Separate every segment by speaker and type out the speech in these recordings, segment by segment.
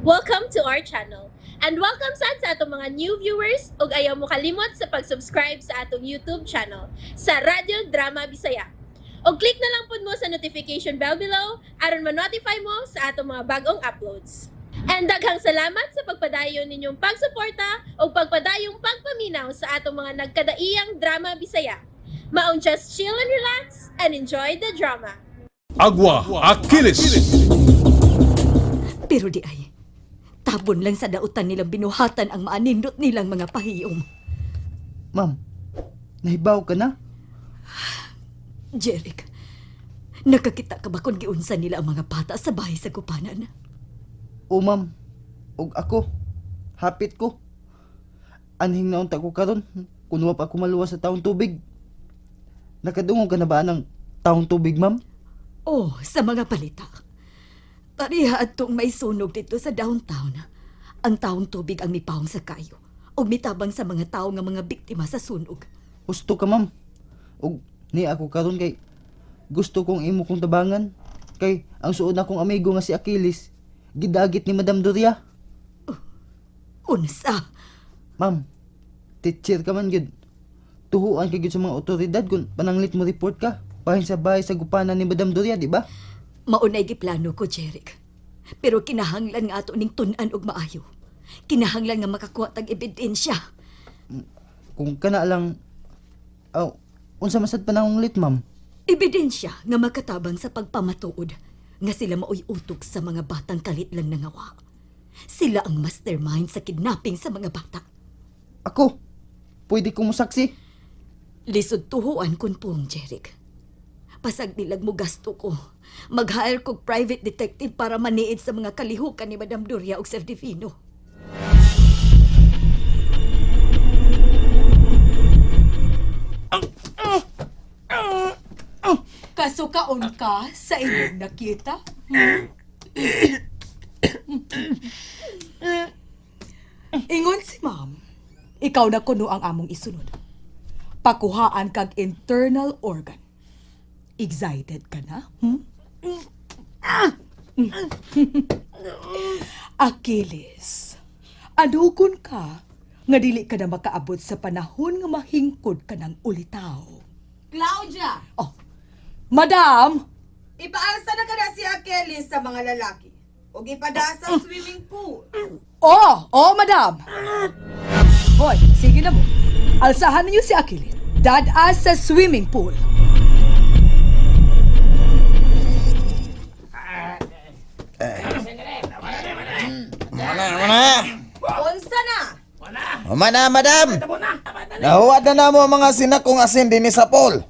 Speaker 1: Welcome to our channel. And welcome sa atong mga new viewers ug ayaw mo kalimot sa pag-subscribe sa atong YouTube channel sa Radio Drama Bisaya. O click na lang pud mo sa notification bell below aron ma-notify mo sa atong mga bagong uploads. And daghang salamat sa pagpadayon ninyong pagsuporta o pagpadayong pagpaminaw sa atong mga nagkadaiyang Drama Bisaya. Maong just chill and relax and enjoy the drama.
Speaker 2: Agwa Achilles.
Speaker 3: Pero di ay, tabon lang sa dautan nilang binuhatan ang maanindot nilang mga pahiyom.
Speaker 4: Ma'am, nahibaw ka na?
Speaker 3: Jeric, nakakita ka ba kung giunsa nila ang mga bata sa bahay sa kupanan?
Speaker 4: O ma'am, og ako, hapit ko. Anhing naunta ko karon, kunwa pa ako maluwas sa taong tubig. Nakadungog ka na ba ng taong tubig, ma'am?
Speaker 3: Oh, sa mga balita. Pariha atong may sunog dito sa downtown. Ang taong tubig ang mipawong sa kayo o mitabang sa mga tao nga mga biktima sa sunog.
Speaker 4: Gusto ka, ma'am. Og ni ako karon kay gusto kong imo kong tabangan. Kay ang suod akong amigo nga si Achilles, gidagit ni Madam Doria.
Speaker 3: Unsa?
Speaker 4: Ma'am, teacher ka man gyud. Tuhuan ka gyud sa mga otoridad kung pananglit mo report ka. Bahin sa bahay sa gupanan ni Madam Doria, di ba?
Speaker 3: Maunay giplano ko, Jeric. Pero kinahanglan nga ato ning tun-an og maayo. Kinahanglan nga makakuha tag ebidensya.
Speaker 4: Kung kana lang, unsa masad panahong lit, ma'am?
Speaker 3: Ebidensya nga makatabang sa pagpamatuod nga sila maoy utok sa mga batang kalit lang nangawa. Sila ang mastermind sa kidnapping sa mga bata.
Speaker 4: Ako, pwede kong musaksi.
Speaker 3: Lisod tuhuan kun pong, Jeric. Pasag nilag mo gasto ko. Mag-hire kog private detective para maniid sa mga kalihukan ni Madam Doria ug Sir Divino. Kasukaon ka sa inyong nakita?
Speaker 5: Ingon si ma'am, ikaw na kuno ang among isunod. Pakuhaan kag internal organ. Excited ka na? Achilles, adugon ka nga dili ka na makaabot sa panahon nga mahingkod ka ng ulitaw.
Speaker 6: Claudia!
Speaker 5: Oh, madam!
Speaker 6: Ipaasa na ka na si Achilles sa mga lalaki o ipada sa swimming pool.
Speaker 5: Oh, madam! Hoy, sige na mo. Alsahan niyo si Achilles. Dadaas sa swimming pool.
Speaker 6: Unsa na?
Speaker 7: Mana, madam! Nahuwad na mo ang mga sinakong asin din sa pool.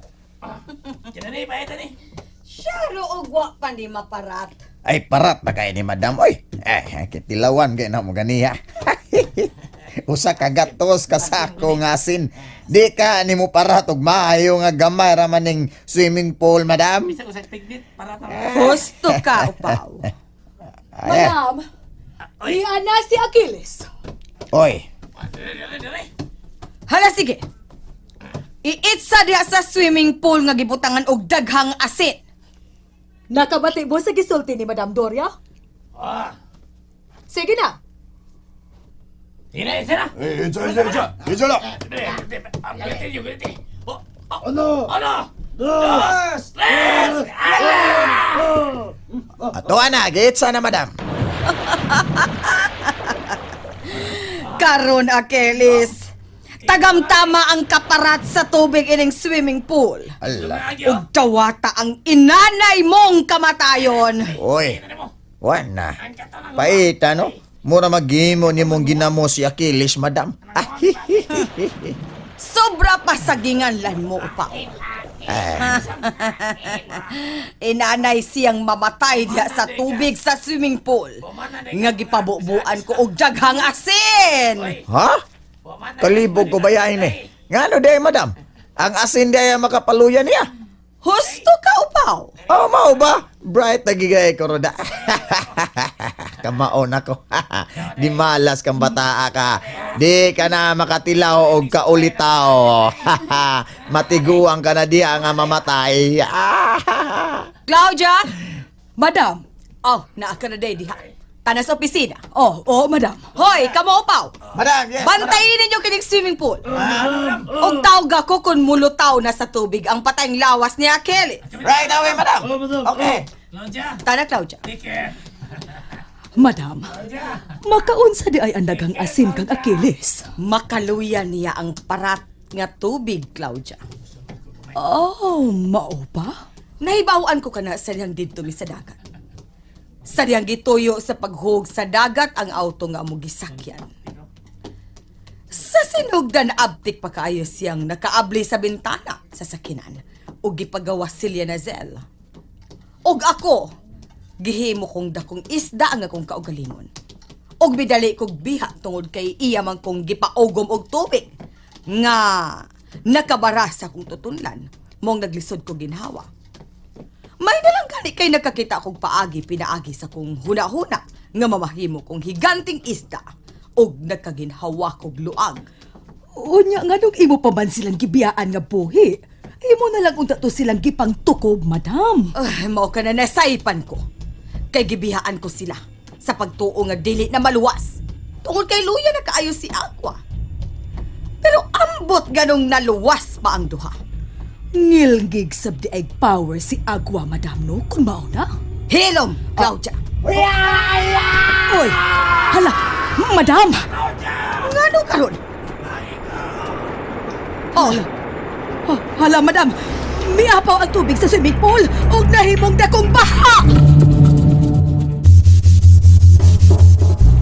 Speaker 6: Syaro og wa pa ni maparat.
Speaker 7: Ay, parat na kayo ni madam. Oy, kitilawan kayo na mo ganiya. Usa ka gatos ka sako ng asin. Di ka ni mo parat og maayo nga gamay ra maning swimming pool, madam.
Speaker 6: Gusto ka, upaw.
Speaker 5: Madam, iyan na si Achilles.
Speaker 7: Oy,
Speaker 6: Hala, sige. Iitsa diha sa swimming pool nga gibutangan og daghang asin.
Speaker 5: Nakabati mo sa gisulti ni Madam Doria? Sige na.
Speaker 7: ato na, gitsa na, madam.
Speaker 6: Karon, Achilles. Tagamtama ang kaparat sa tubig ining swimming pool.
Speaker 7: Ala.
Speaker 6: Ug dawata ang inanay mong kamatayon.
Speaker 7: Oy, wana. Paita, no? Mura maghimo ni mong ginamo si Achilles, madam.
Speaker 6: Sobra pa sa ginganlan mo, upaw. Inanay siyang mamatay diha sa tubig sa swimming pool. Nga gipabubuan ko og daghang asin.
Speaker 7: Ha? Kalibog ko ba yan eh? Ngano day, madam? Ang asin day makapaluyan niya.
Speaker 6: Husto ka, upaw.
Speaker 7: Oh, mau ba? Bright nagigay ko roda. Kamaon ako. Di malas kang bataa ka. Di ka na makatilaw o kaulitaw. Matiguang ka na diya nga mamatay.
Speaker 6: Claudia!
Speaker 5: Madam, oh, naa ka na day diha.
Speaker 6: Tanas opisina.
Speaker 5: Oh, madam.
Speaker 6: Hoy, kamo upaw.
Speaker 7: Madam, yes.
Speaker 6: Bantayin ninyo kining swimming pool. Og tawag ako kung mulutaw na sa tubig ang patayng lawas ni Achilles.
Speaker 7: Right away, madam. Okay.
Speaker 6: Tana, Claudia.
Speaker 5: Madam, makaunsa di ay ang daghang asin kang Achilles.
Speaker 6: Makaluya niya ang parat nga tubig, Claudia.
Speaker 5: Oh, mao ba?
Speaker 6: Nahibawaan ko ka na sa diyang dito mi sa dagat. Sa diyang gituyo sa paghug sa dagat ang auto nga mo gisakyan. Sa sinugdan abtik pa kaayo siyang nakaabli sa bintana sa sakinan ug gipagawas silya na zel. Og ako, gihimo kong dakong isda ang akong kaugalingon. Og bidali kog biha tungod kay iya man kong gipaugom og tubig nga nakabara sa kong tutunlan mong naglisod ko ginhawa. May nalang gani kay nakakita kong paagi pinaagi sa kong huna-huna nga mamahimo kong higanting isda og nagkaginhawa kog luag.
Speaker 5: Unya nga nung imo pa man silang gibiyaan nga buhi. Imo na lang unta to silang gipang tukob, madam.
Speaker 6: Mao ka na nasaipan ko. Kay gibihaan ko sila sa pagtuo nga dili na maluwas. Tungod kay luya na kaayo si Agua. Pero ambot ganong naluwas pa ang duha.
Speaker 5: Ngilgig sab di ay power si Agua, madam, no? Kung mao na?
Speaker 6: Hilom, Claudia.
Speaker 5: Oy, hala, madam!
Speaker 6: Ngano karon? Oh,
Speaker 5: Hala, madam! Miapaw ang tubig sa swimming pool ug nahimong dakong baha!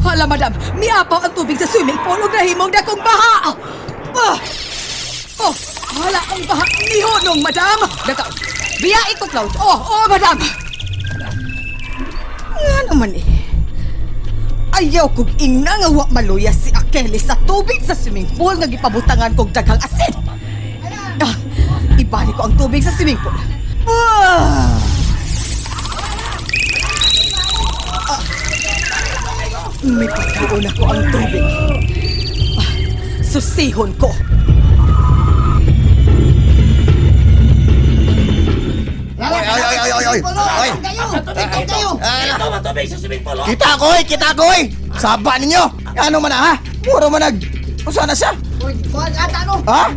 Speaker 5: Hala, madam! Miapaw ang tubig sa swimming pool ug nahimong dakong baha! Hala, ang baha nihunong, madam!
Speaker 6: dakaw. Biya ito, Claudia.
Speaker 5: Madam!
Speaker 6: Nga naman eh. Ayaw kong ina nga wa maluya si Achilles sa tubig sa swimming pool nga gipabutangan kong daghang asin. Ibalik ko ang tubig sa swimming pool. May pagkaon ako ang tubig. Susihon ko.
Speaker 7: Oy. Kita ko, kita ko. Saba ninyo. Ano man ha? Puro man usa na siya. Ha?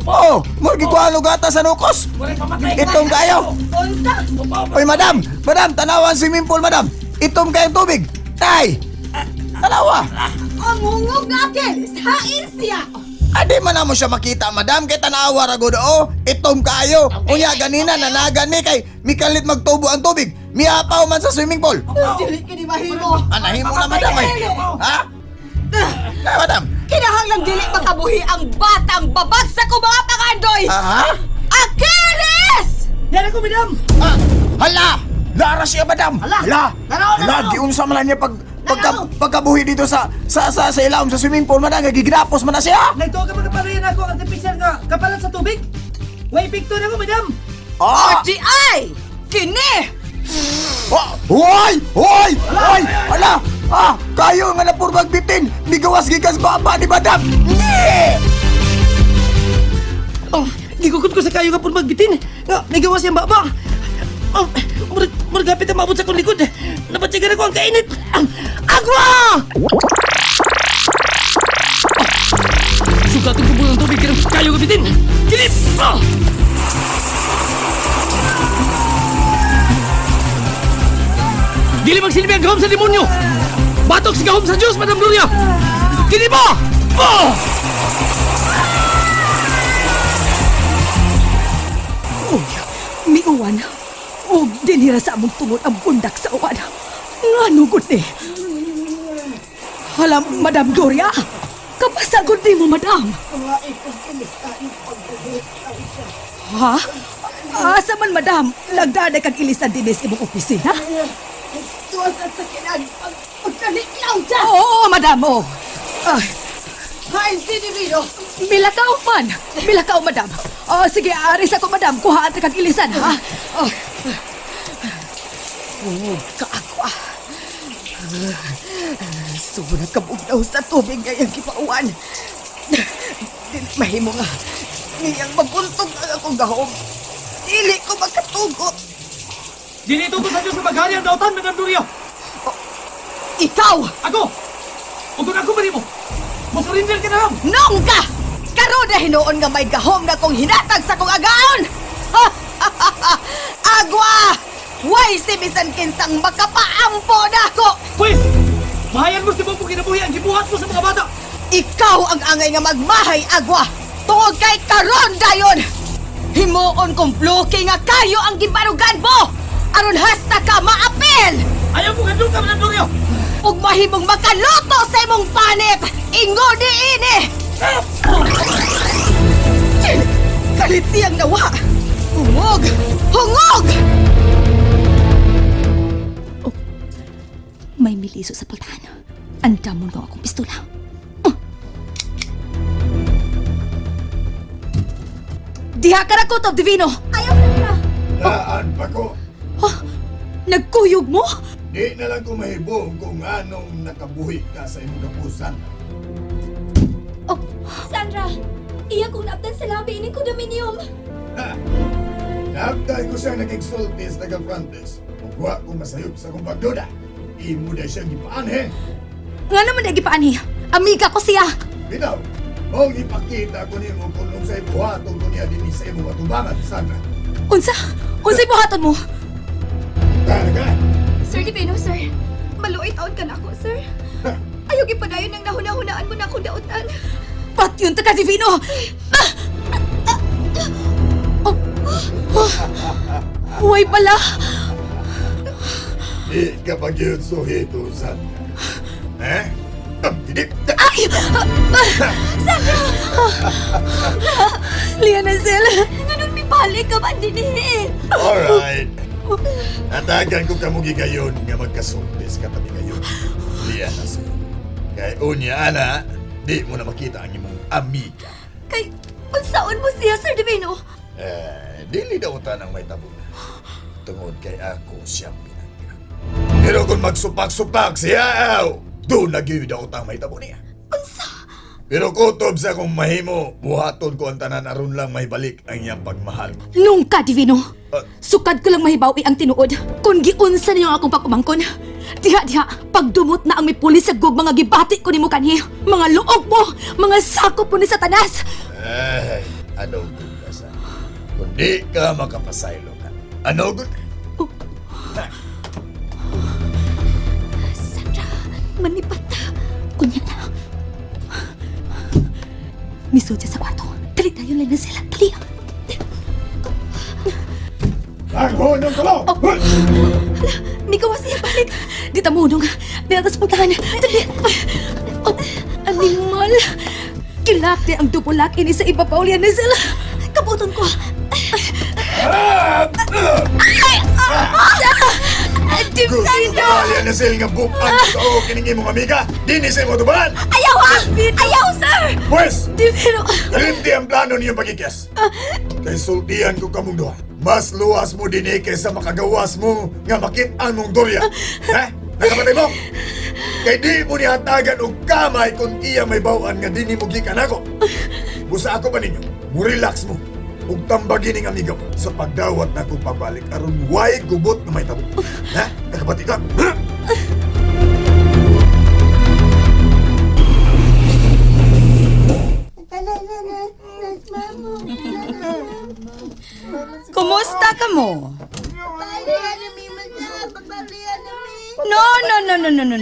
Speaker 7: Oo, magigwalo gata sa nukos. Itong kayo. Oy, madam, tanawan swimming pool, madam. Itom kayong tubig. Tay, tanawa.
Speaker 6: Ang hungog na Achilles, hain siya.
Speaker 7: Adi man na mo siya makita, madam, kay tanawa rago do. Itom kayo. Unya ganina nanagan mi kay mikalit magtubo ang tubig. Miapaw man sa swimming pool.
Speaker 6: Dili kini mahimo.
Speaker 7: Anahimo na, madam ay. Ha? Na, madam.
Speaker 6: Kinahanglang dili makabuhi ang batang babagsak ko mga pangandoy.
Speaker 7: Ha?
Speaker 6: Achilles!
Speaker 5: Yan ako, madam!
Speaker 7: Hala! Lara siya, madam! Hala! Giunsa man lang niya pagkabuhi dito sa ilawom sa swimming pool, madam. Giginapos man na siya!
Speaker 8: Nagtuwa ka mga pariyan ako ang artificial nga kapalan sa tubig. Way picture ako, madam.
Speaker 6: RGI! Kini!
Speaker 7: Hoy! Hoy! Hoy! Hala! Kayo nga napurbag bitin! Migawas gikas baba ni madam!
Speaker 8: Gigukot ko sa kayo nga pun magbitin. Nga, nagawa siyang baba. Muragapit ang maabot sa kong likod. Napatsigan ako ang kainit. Agwa! Sugatong ko muna ang tubig ka ng kayo gabitin. Kilip! Dili magsilbi ang gahom sa demonyo! Batok si gahom sa Diyos, Madam Gloria! Kini ba?
Speaker 5: Miuwan, o dinira sa among tungod ang bundak sa uwan. Nga nugod ni. Hala, Madam Gloria, kapasagod ni mo, Madam. Ha? Asa man, Madam, lagdaday kag ilisan dinis imong opisina?
Speaker 6: Tuwas at sakinan pagkaliklaw dyan!
Speaker 5: Oo, Madam, oo.
Speaker 6: Hain sinibino!
Speaker 5: Milakaw man! Milakaw, Madam. Sige, aris ako, Madam. Kuhaan ta kag ilisan, ha?
Speaker 6: Kaakwa! Sobrang kabugnaw sa tubig ngayang kipauan. Dili mahimo nga. Ngayang mabuntog ang akong gahom. Dili ko magkatugot.
Speaker 8: Dinituto sa Diyos na maghari ang dautan, Madam Gloria.
Speaker 6: Ikaw!
Speaker 8: Ako! Ug kung ako ba nimo? Mo-surrender ka na lang!
Speaker 6: Nung ka! Karon na hinuon nga may gahom na kong hinatag sa kong agaon! Agwa! Way si bisan kinsang makapaampo na ako!
Speaker 8: Pwes! Mahayan mo si mong kinabuhi ang gibuhat mo sa mga bata!
Speaker 6: Ikaw ang angay nga magmahay, Agwa! Tungod kay karon dayon! Himuon kong bloke nga kayo ang gibarugan mo! Aron hasta ka maapil!
Speaker 8: Ayaw mo gandong ka, Madam Gloria!
Speaker 6: Ug mahimong makaluto sa imong panit! Ingo di ini! Kalit siyang nawa! Hungog! Hungog!
Speaker 3: May miliso sa paltahan. Andam mo na akong pistola.
Speaker 6: Diha ka na kutob, Divino!
Speaker 3: Ayaw na!
Speaker 9: Daan pa ko.
Speaker 6: Nagkuyog mo?
Speaker 9: Di na lang ko mahibong kung anong nakabuhi ka sa imong kapusan.
Speaker 3: Sandra! Iya kong naabdan sa labi ini condominium.
Speaker 9: Ha! Naabday ko siya nag-exultis taga-Frontes. Magwa ko masayop sa kong pagduda. Imo na siyang gipaanhe.
Speaker 3: Nga naman na gipaani. Amiga ko siya.
Speaker 9: Bitaw, mong ipakita ko nimo kung nung sa'y buhaton ko niya din sa imong matubangan, Sandra.
Speaker 3: Unsay buhaton mo?
Speaker 9: Kaya ka?
Speaker 3: Sir Divino, sir. Maluoy taon ka na ako, sir. Ayaw ipadayon ng nahuna-hunaan mo na akong dautan.
Speaker 6: Pat yun taga Divino!
Speaker 3: Huway pala.
Speaker 9: Di ka pag yun suhito, Sandra. Eh? Tidip!
Speaker 3: Liana Zel, ganun mi balik ka ba din eh?
Speaker 9: Alright. Natagan ko kamo gigayon nga magkasultis katabi kayo. Liya na siya. Kay unya, ana, di mo na makita ang imong amiga.
Speaker 3: Kay, unsaon mo siya, Sir Divino?
Speaker 9: Dili daw tanang may tabuna. Tungod kay ako siyang pinangga. Pero kung magsupak-supak siya, doon nagyuyo daw tang may tabo niya. Pero kutob sa kung mahimo, buhaton ko ang tanan aron lang may balik ang iyang pagmahal.
Speaker 3: Nung ka, Divino.
Speaker 9: Ah.
Speaker 3: Sukad ko lang mahibawi ang tinuod. Kung giunsa niyo akong pagkumangkon. Diha, pagdumot na ang may pulis sa gug mga gibati ko ni mo kanhi. Mga luog mo, mga sakop mo ni Satanas.
Speaker 9: Ay, ano good ka sa? Kung di ka makapasaylo ka, ano good?
Speaker 3: Sandra, manipat. Kunya na. Misod siya sa kwarto. Dali tayo lang na sila. Dali.
Speaker 9: Ako ng kalaw!
Speaker 3: May gawa siya balik. Di tamunong. Pinatas pagtahan. Dali. Oh, animal. Kilakti ang dupulak ini sa ibabaw liyan na sila. Kabuton ko.
Speaker 9: Gusto ka na sila nga bukan sa o kiningi mong amiga? Di ni sa imo tubahan!
Speaker 3: Ayaw ha! Ayaw, sir!
Speaker 9: Pwes!
Speaker 3: Divino!
Speaker 9: Kalimti ang plano niyo pagkikis. Kay sultihan ko kamong duha. Mas luwas mo din kaysa makagawas mo nga makitaan mong dorya. Ha? Nakapatay mo? Kay di mo nihatagan og kamay kung iya may bawaan nga di ni mo gikan ako. Busa ako pa ninyo, mo-relax mo. Ug tambagin ning amiga mo sa pagdawat na kong pabalik aron way gubot na may tabo. Ha? Nakapati ka? Ha?
Speaker 6: Kumusta ka mo?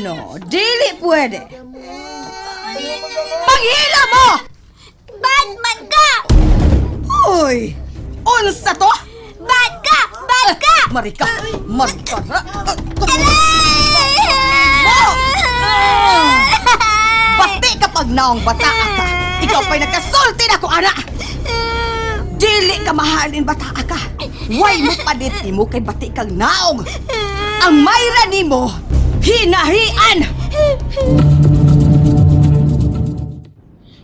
Speaker 6: No. Dili pwede. Panghila mo!
Speaker 3: Batman ka!
Speaker 6: Uy! Unsa to?
Speaker 3: Bad ka! Bad ka!
Speaker 6: Marika! Bati kapag naong bataa ka! Ikaw pa'y nagkasulti na ko, ana! Dili ka mahalin bataa ka! Way mo paditi mo kay bati kang naong! Ang mayra ni mo, hinahian!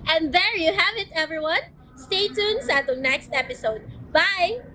Speaker 1: And there you have it, everyone. Stay tuned sa atong next episode. Bye!